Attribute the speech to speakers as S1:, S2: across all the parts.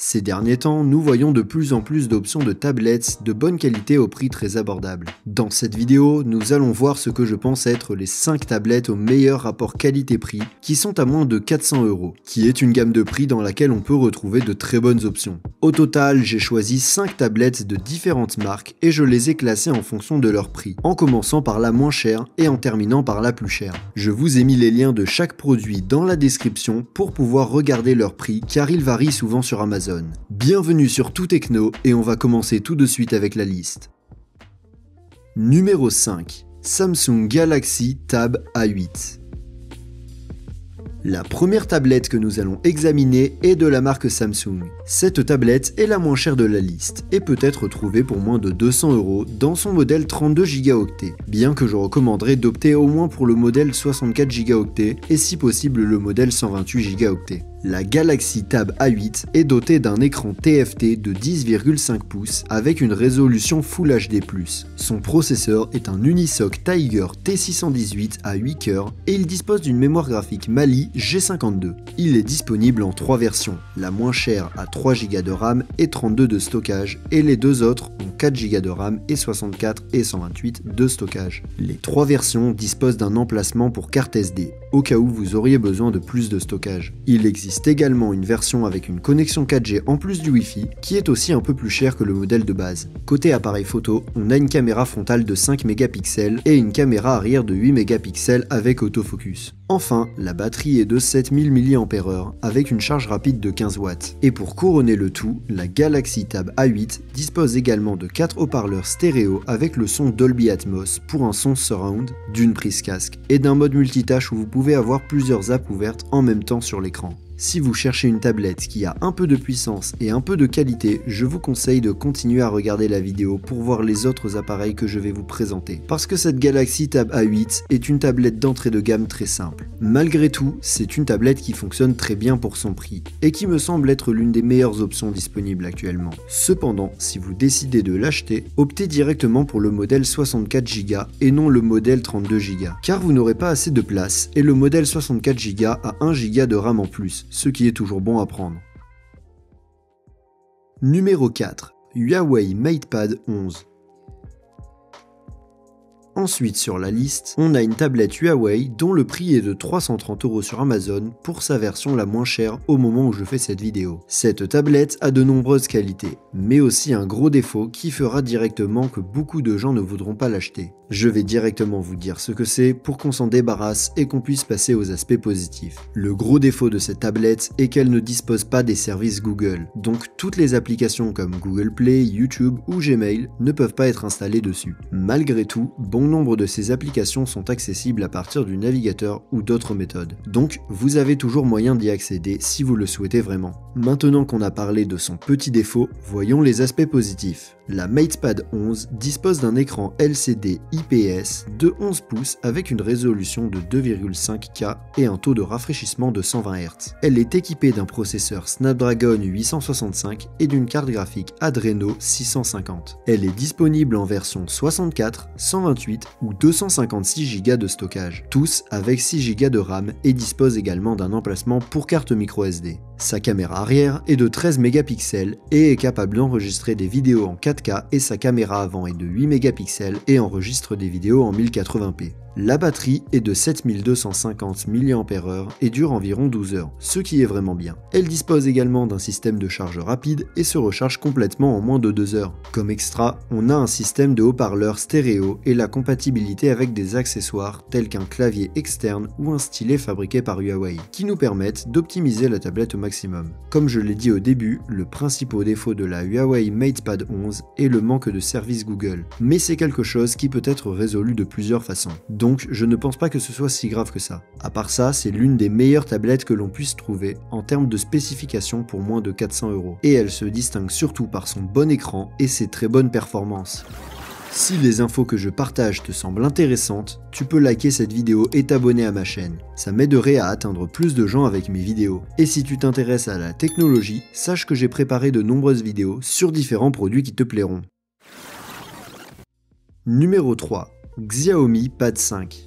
S1: Ces derniers temps, nous voyons de plus en plus d'options de tablettes de bonne qualité au prix très abordable. Dans cette vidéo, nous allons voir ce que je pense être les 5 tablettes au meilleur rapport qualité-prix qui sont à moins de 400 €, qui est une gamme de prix dans laquelle on peut retrouver de très bonnes options. Au total, j'ai choisi 5 tablettes de différentes marques et je les ai classées en fonction de leur prix, en commençant par la moins chère et en terminant par la plus chère. Je vous ai mis les liens de chaque produit dans la description pour pouvoir regarder leur prix car ils varient souvent sur Amazon. Bienvenue sur Tout Techno et on va commencer tout de suite avec la liste. Numéro 5. Samsung Galaxy Tab A8. La première tablette que nous allons examiner est de la marque Samsung. Cette tablette est la moins chère de la liste et peut être trouvée pour moins de 200 € dans son modèle 32 Go, bien que je recommanderais d'opter au moins pour le modèle 64 Go et si possible le modèle 128 Go. La Galaxy Tab A8 est dotée d'un écran TFT de 10,5 pouces avec une résolution Full HD+. Son processeur est un Unisoc Tiger T618 à 8 cœurs et il dispose d'une mémoire graphique Mali G52. Il est disponible en 3 versions, la moins chère à 3 Go de RAM et 32 de stockage et les deux autres ont 4 Go de RAM et 64 et 128 de stockage. Les 3 versions disposent d'un emplacement pour carte SD, au cas où vous auriez besoin de plus de stockage. Il existe également une version avec une connexion 4G en plus du Wi-Fi, qui est aussi un peu plus cher que le modèle de base. Côté appareil photo, on a une caméra frontale de 5 mégapixels et une caméra arrière de 8 mégapixels avec autofocus. Enfin, la batterie est de 7000 mAh avec une charge rapide de 15 watts. Et pour couronner le tout, la Galaxy Tab A8 dispose également de 4 haut-parleurs stéréo avec le son Dolby Atmos pour un son surround, d'une prise casque et d'un mode multitâche où vous pouvez avoir plusieurs apps ouvertes en même temps sur l'écran. Si vous cherchez une tablette qui a un peu de puissance et un peu de qualité, je vous conseille de continuer à regarder la vidéo pour voir les autres appareils que je vais vous présenter. Parce que cette Galaxy Tab A8 est une tablette d'entrée de gamme très simple. Malgré tout, c'est une tablette qui fonctionne très bien pour son prix et qui me semble être l'une des meilleures options disponibles actuellement. Cependant, si vous décidez de l'acheter, optez directement pour le modèle 64 Go et non le modèle 32 Go, car vous n'aurez pas assez de place et le modèle 64 Go a 1 Go de RAM en plus, ce qui est toujours bon à prendre. Numéro 4. Huawei MatePad 11. Ensuite sur la liste, on a une tablette Huawei dont le prix est de 330 € sur Amazon pour sa version la moins chère au moment où je fais cette vidéo. Cette tablette a de nombreuses qualités, mais aussi un gros défaut qui fera directement que beaucoup de gens ne voudront pas l'acheter. Je vais directement vous dire ce que c'est pour qu'on s'en débarrasse et qu'on puisse passer aux aspects positifs. Le gros défaut de cette tablette est qu'elle ne dispose pas des services Google, donc toutes les applications comme Google Play, YouTube ou Gmail ne peuvent pas être installées dessus. Malgré tout, bon nombre de ces applications sont accessibles à partir du navigateur ou d'autres méthodes. Donc, vous avez toujours moyen d'y accéder si vous le souhaitez vraiment. Maintenant qu'on a parlé de son petit défaut, voyons les aspects positifs. La MatePad 11 dispose d'un écran LCD IPS de 11 pouces avec une résolution de 2,5K et un taux de rafraîchissement de 120 Hz. Elle est équipée d'un processeur Snapdragon 865 et d'une carte graphique Adreno 650. Elle est disponible en version 64, 128 ou 256 Go de stockage, tous avec 6 Go de RAM et dispose également d'un emplacement pour carte microSD. Sa caméra arrière est de 13 mégapixels et est capable d'enregistrer des vidéos en 4K et sa caméra avant est de 8 mégapixels et enregistre des vidéos en 1080p. La batterie est de 7250 mAh et dure environ 12 heures, ce qui est vraiment bien. Elle dispose également d'un système de charge rapide et se recharge complètement en moins de 2 heures. Comme extra, on a un système de haut-parleurs stéréo et la compatibilité avec des accessoires tels qu'un clavier externe ou un stylet fabriqué par Huawei, qui nous permettent d'optimiser la tablette au maximum. Comme je l'ai dit au début, le principal défaut de la Huawei MatePad 11 est le manque de service Google, mais c'est quelque chose qui peut être résolu de plusieurs façons. Donc je ne pense pas que ce soit si grave que ça. À part ça, c'est l'une des meilleures tablettes que l'on puisse trouver en termes de spécifications pour moins de 400 €. Et elle se distingue surtout par son bon écran et ses très bonnes performances. Si les infos que je partage te semblent intéressantes, tu peux liker cette vidéo et t'abonner à ma chaîne. Ça m'aiderait à atteindre plus de gens avec mes vidéos. Et si tu t'intéresses à la technologie, sache que j'ai préparé de nombreuses vidéos sur différents produits qui te plairont. Numéro 3. Xiaomi Pad 5.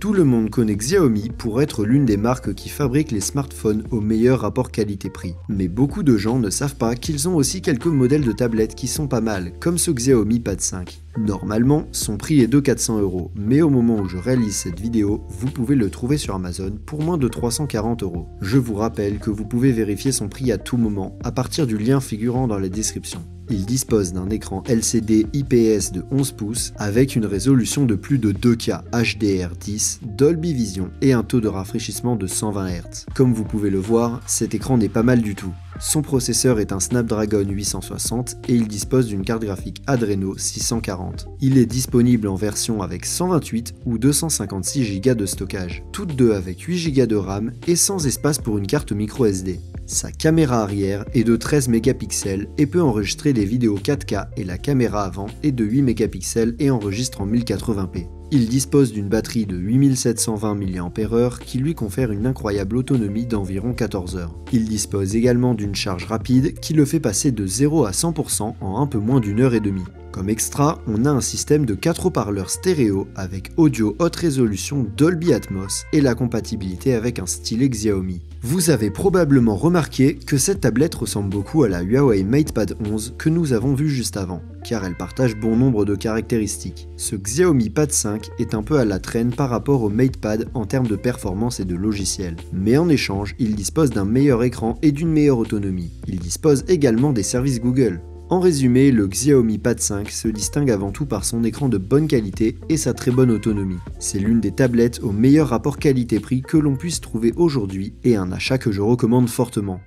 S1: Tout le monde connaît Xiaomi pour être l'une des marques qui fabriquent les smartphones au meilleur rapport qualité-prix. Mais beaucoup de gens ne savent pas qu'ils ont aussi quelques modèles de tablettes qui sont pas mal, comme ce Xiaomi Pad 5. Normalement, son prix est de 400 €, mais au moment où je réalise cette vidéo, vous pouvez le trouver sur Amazon pour moins de 340 €. Je vous rappelle que vous pouvez vérifier son prix à tout moment à partir du lien figurant dans la description. Il dispose d'un écran LCD IPS de 11 pouces avec une résolution de plus de 2K HDR10, Dolby Vision et un taux de rafraîchissement de 120 Hz. Comme vous pouvez le voir, cet écran n'est pas mal du tout. Son processeur est un Snapdragon 860 et il dispose d'une carte graphique Adreno 640. Il est disponible en version avec 128 ou 256 Go de stockage, toutes deux avec 8 Go de RAM et sans espace pour une carte micro SD. Sa caméra arrière est de 13 mégapixels et peut enregistrer des vidéos 4K et la caméra avant est de 8 mégapixels et enregistre en 1080p. Il dispose d'une batterie de 8720 mAh qui lui confère une incroyable autonomie d'environ 14 heures. Il dispose également d'une charge rapide qui le fait passer de 0 à 100% en un peu moins d'une heure et demie. Comme extra, on a un système de 4 haut-parleurs stéréo avec audio haute résolution Dolby Atmos et la compatibilité avec un stylet Xiaomi. Vous avez probablement remarqué que cette tablette ressemble beaucoup à la Huawei MatePad 11 que nous avons vue juste avant, car elle partage bon nombre de caractéristiques. Ce Xiaomi Pad 5 est un peu à la traîne par rapport au MatePad en termes de performance et de logiciel, mais en échange, il dispose d'un meilleur écran et d'une meilleure autonomie. Il dispose également des services Google. En résumé, le Xiaomi Pad 5 se distingue avant tout par son écran de bonne qualité et sa très bonne autonomie. C'est l'une des tablettes au meilleur rapport qualité-prix que l'on puisse trouver aujourd'hui et un achat que je recommande fortement.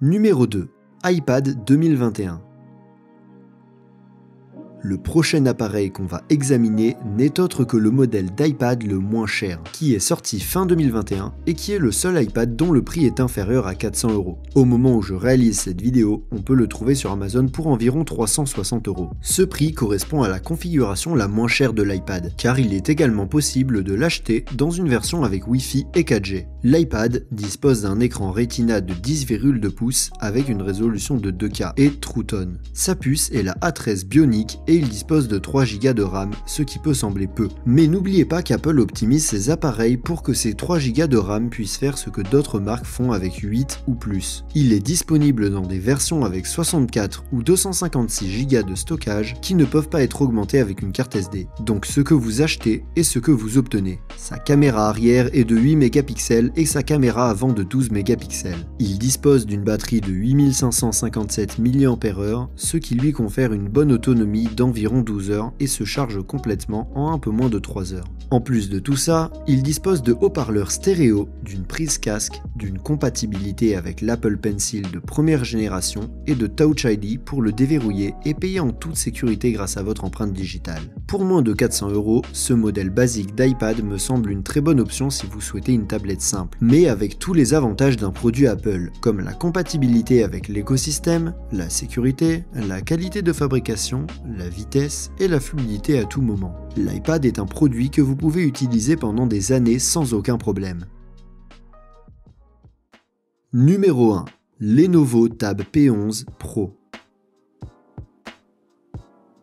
S1: Numéro 2. iPad 2021. Le prochain appareil qu'on va examiner n'est autre que le modèle d'iPad le moins cher, qui est sorti fin 2021 et qui est le seul iPad dont le prix est inférieur à 400 €. Au moment où je réalise cette vidéo, on peut le trouver sur Amazon pour environ 360 €. Ce prix correspond à la configuration la moins chère de l'iPad, car il est également possible de l'acheter dans une version avec Wi-Fi et 4G. L'iPad dispose d'un écran Retina de 10,2 pouces avec une résolution de 2K et True Tone. Sa puce est la A13 Bionic et il dispose de 3 Go de RAM, ce qui peut sembler peu. Mais n'oubliez pas qu'Apple optimise ses appareils pour que ces 3 Go de RAM puissent faire ce que d'autres marques font avec 8 ou plus. Il est disponible dans des versions avec 64 ou 256 Go de stockage qui ne peuvent pas être augmentés avec une carte SD. Donc ce que vous achetez est ce que vous obtenez. Sa caméra arrière est de 8 mégapixels et sa caméra avant de 12 mégapixels. Il dispose d'une batterie de 8557 mAh, ce qui lui confère une bonne autonomie d'environ 12 heures et se charge complètement en un peu moins de 3 heures. En plus de tout ça, il dispose de haut-parleurs stéréo, d'une prise casque, d'une compatibilité avec l'Apple Pencil de première génération et de Touch ID pour le déverrouiller et payer en toute sécurité grâce à votre empreinte digitale. Pour moins de 400 €, ce modèle basique d'iPad me semble une très bonne option si vous souhaitez une tablette simple, mais avec tous les avantages d'un produit Apple, comme la compatibilité avec l'écosystème, la sécurité, la qualité de fabrication, la vitesse et la fluidité à tout moment. L'iPad est un produit que vous pouvez utiliser pendant des années sans aucun problème. Numéro 1. Lenovo Tab P11 Pro.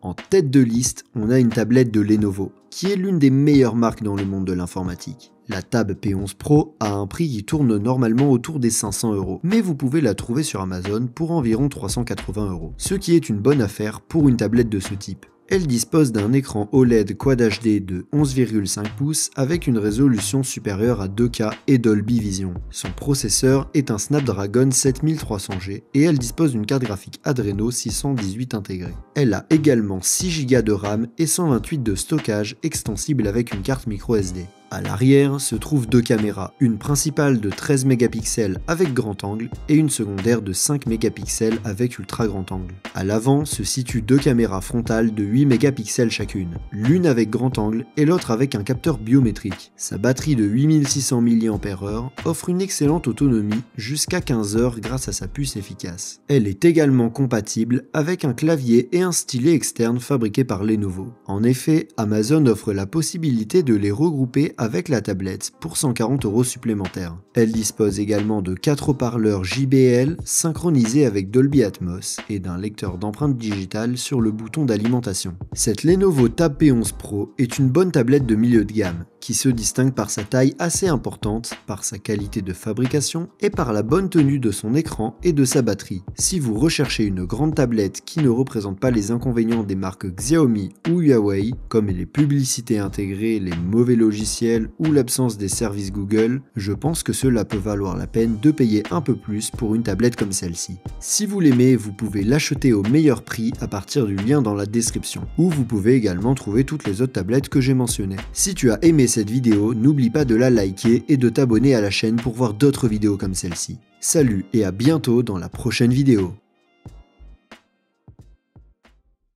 S1: En tête de liste, on a une tablette de Lenovo, qui est l'une des meilleures marques dans le monde de l'informatique. La Tab P11 Pro a un prix qui tourne normalement autour des 500 €, mais vous pouvez la trouver sur Amazon pour environ 380 €, ce qui est une bonne affaire pour une tablette de ce type. Elle dispose d'un écran OLED Quad HD de 11,5 pouces avec une résolution supérieure à 2K et Dolby Vision. Son processeur est un Snapdragon 7300G et elle dispose d'une carte graphique Adreno 618 intégrée. Elle a également 6 Go de RAM et 128 de stockage extensible avec une carte micro SD. À l'arrière se trouvent deux caméras, une principale de 13 mégapixels avec grand angle et une secondaire de 5 mégapixels avec ultra grand angle. À l'avant se situent deux caméras frontales de 8 mégapixels chacune, l'une avec grand angle et l'autre avec un capteur biométrique. Sa batterie de 8600 mAh offre une excellente autonomie jusqu'à 15 heures grâce à sa puce efficace. Elle est également compatible avec un clavier et un stylet externe fabriqués par Lenovo. En effet, Amazon offre la possibilité de les regrouper avec la tablette pour 140 € supplémentaires. Elle dispose également de 4 haut-parleurs JBL synchronisés avec Dolby Atmos et d'un lecteur d'empreintes digitales sur le bouton d'alimentation. Cette Lenovo Tab P11 Pro est une bonne tablette de milieu de gamme qui se distingue par sa taille assez importante, par sa qualité de fabrication et par la bonne tenue de son écran et de sa batterie. Si vous recherchez une grande tablette qui ne représente pas les inconvénients des marques Xiaomi ou Huawei, comme les publicités intégrées, les mauvais logiciels ou l'absence des services Google, je pense que cela peut valoir la peine de payer un peu plus pour une tablette comme celle-ci. Si vous l'aimez, vous pouvez l'acheter au meilleur prix à partir du lien dans la description, où vous pouvez également trouver toutes les autres tablettes que j'ai mentionnées. Si tu as aimé cette vidéo, n'oublie pas de la liker et de t'abonner à la chaîne pour voir d'autres vidéos comme celle-ci. Salut et à bientôt dans la prochaine vidéo.